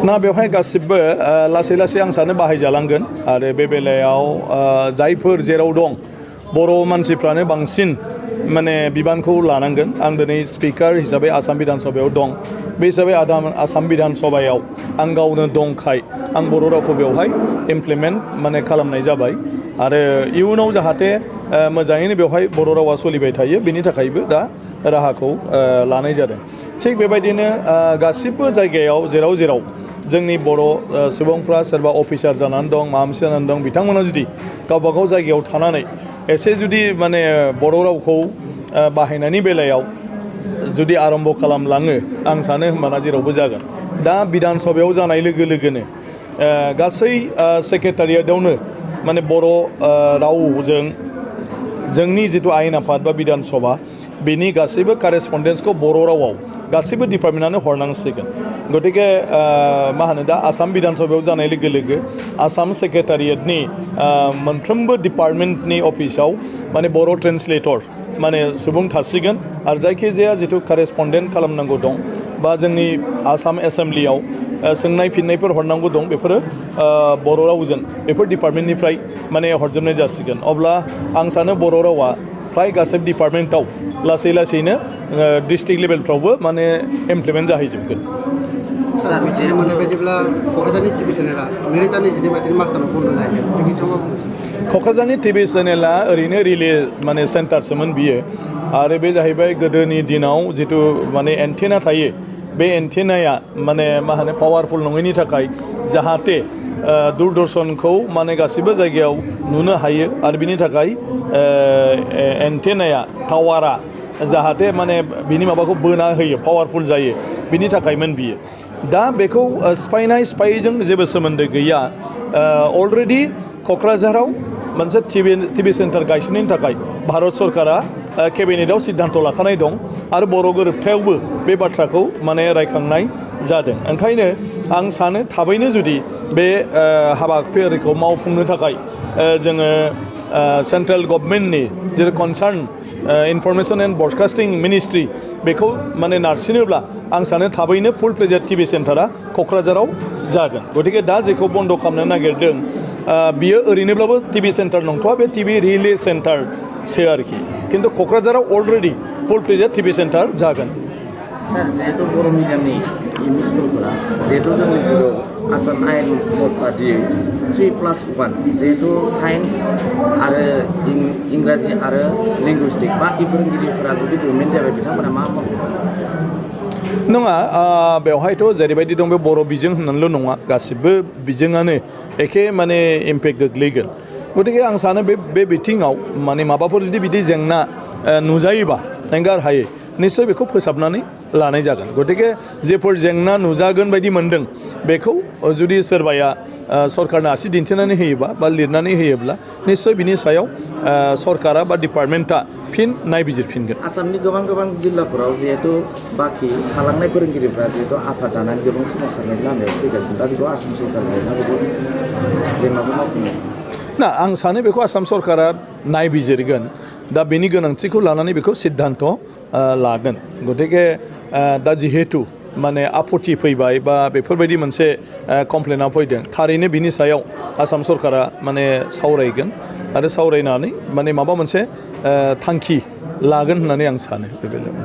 ना बेवहाय गासिबो लासै लासै आं सानो बाहायजालांगोन आरो बे बेलायाव जायफोर जेराव दं बर' मानसिफ्रानो बांसिन माने बिबानखौ लानांगोन आं दिनै स्पिकार हिसाबै आसाम बिधान सभायाव दं बे हिसाबै आसाम बिधान सभायाव आं गावनो दंखाय आं बर' रावखौ बेवहाय इमप्लिमेन्ट माने खालामनाय जाबाय आरो इयुनाव जाहाथे मोजाङैनो बेवहाय बर' रावा सोलिबाय थायो बेनि थाखायबो दा राहाखौ लानाय जादों थिग बेबायदिनो गासिबो जायगायाव जेराव जेराव जोंनि बर' सुबुंफ्रा सोरबा अफिसार जानानै दं माबा मोनसे जानानै दं बिथांमोना जुदि गावबा गाव जायगायाव थानानै एसे जुदि माने बर' रावखौ बाहायनायनि बेलायाव जुदि आरम्भ खालामलाङो आं सानो होमबाना जेरावबो जागोन दा बिधान सभायाव जानाय लोगो लोगोनो गासै सेक्रेटारियेटआवनो माने बर' रावजों जोंनि जिथु आयेन आफाद बा बिधान सभा बेनि गासैबो कारेसपन्डेन्सखौ बर' रावाव गासैबो डिपार्टमेन्टआनो हरनांसिगोन गतिके मा होनो दा आसाम बिधान सभायाव जानाय लोगो लोगो आसाम सेक्रेटारियेटनि मोनफ्रोमबो डिपार्टमेन्टनि अफिसाव माने बर' ट्रेन्सलेटर माने सुबुं थासिगोन आरो जायखिजाया जिथु कारेसपन्डेन्ट खालामनांगौ दं बा जोंनि आसाम एसेम्ब्लियाव सोंनाय फिननायफोर हरनांगौ दं बेफोरो बर' रावजों बेफोर डिपार्टमेन्टनिफ्राय माने हरजोबनाय जासिगोन अब्ला आं सानो बर' रावा फ्राय गासैबो डिपार्टमेन्टआव लासै लासैनो डिस्ट्रिक्ट लेभेलफ्रावबो माने इमप्लिमेन्ट जाहैजोबगोन क'क्राझारनि टिभि चेनेला ओरैनो रिले माने सेन्टारसोमोन बियो आरो बे जाहैबाय गोदोनि दिनाव जिथु माने एन्टेना थायो बे एन्टेनाया माने मा होनो पावारफुल नङैनि थाखाय जाहाथे दूरदर्शनखौ माने गासिबो जायगायाव नुनो हायो आरो बिनि थाखाय एन्टेनाया टावारा जाहाथे माने बिनि माबाखौ बोना होयो पावारफुल जायो बिनि थाखायमोन बियो दा बेखौ सिफायनायजों जेबो सोमोन्दो गैया अलरेडि क'क्राझाराव मोनसे टिभि सेन्टार गायसननायनि थाखाय भारत सरकारा केबिनेटआव सिद्धान्त लाखानाय दं आरो बर' गोरोबथायावबो बे बाथ्राखौ माने रायखांनाय जादों ओंखायनो आं सानो थाबैनो जुदि बे हाबाफारिखौ मावफुंनो थाखाय जोङो सेन्ट्रेल गभर्नमेन्टनि जेरै कनसार्न इनफरमेशन एन्ड ब्रडकास्टिं मिनिस्ट्रि बेखौ माने नारसिनोब्ला आं सानो थाबैनो फुल प्लेजेड टिभि सेन्टारा क'क्राझाराव जागोन गतिके दा जेखौ बन्द खालामनो नागिरदों बियो ओरैनोब्लाबो टिभि सेन्टार नंथ'आ बे टिभि रिले सेन्टारसो आरोखि किन्तु क'क्राझाराव अलरेडि फुल प्लेजेड टिभि सेन्टार जागोन सार जिहेतु बर' मिडियामनि एमइ स्कुलफोरा जिहेतु जोंनि जिल्लायाव आसाम आयेन बादियै 3+1 जिहेतु साइन्स आरो इंराजि आरो लिंगुइस्टिक बाखि फोरोंगिरिफोरा जुदि गभर्नमेन्ट जाबाय बिथांमोना मा नङा बेवहायथ' जेरैबायदि दं बे बर' बिजों होननानैल' नङा गासिबो बिजोङानो एखे माने इम्पेक्ट गोग्लैगोन गतिके आं सानो बे बिथिङाव माने माबाफोर जुदि बिदि जेंना नुजायोबा एंगार हायै निश्चय बेखौ फोसाबनानै लानाय जागोन गतिके जेफोर जेंना नुजागोन बायदि मोनदों बेखौ जुदि सोरबाया सरकारनो आसि दिन्थिनानै होयोबा बा लिरनानै होयोब्ला निश्चय बिनि सायाव सरकारा बा डिपार्टमेन्टआ फिन नायबिजिरफिनगोन आसामनि गोबां जिल्लाफोराव जिहेतु बाखि थालांनाय फोरोंगिरिफ्रा जिहेतु आफाद दानानै गोबां सोमावसारनायनि लामायाव फैगासिनो दा बेखौ आसाम सरकारनि जेंनाखौ मावफुंनो ना आं सानो बेखौ आसाम सरकारा नायबिजिरगोन दा बेनि गोनांथिखौ लानानै बेखौ सिद्धान्त लागोन गतिके दा जिहेतु माने आपत्ति फैबाय बा बेफोरबायदि मोनसे कमप्लेना फैदों थारैनो बिनि सायाव आसाम सरकारा माने सावरायगोन आरो सावरायनानै माने माबा मोनसे थांखि लागोन होननानै आं सानो बे बेलायाव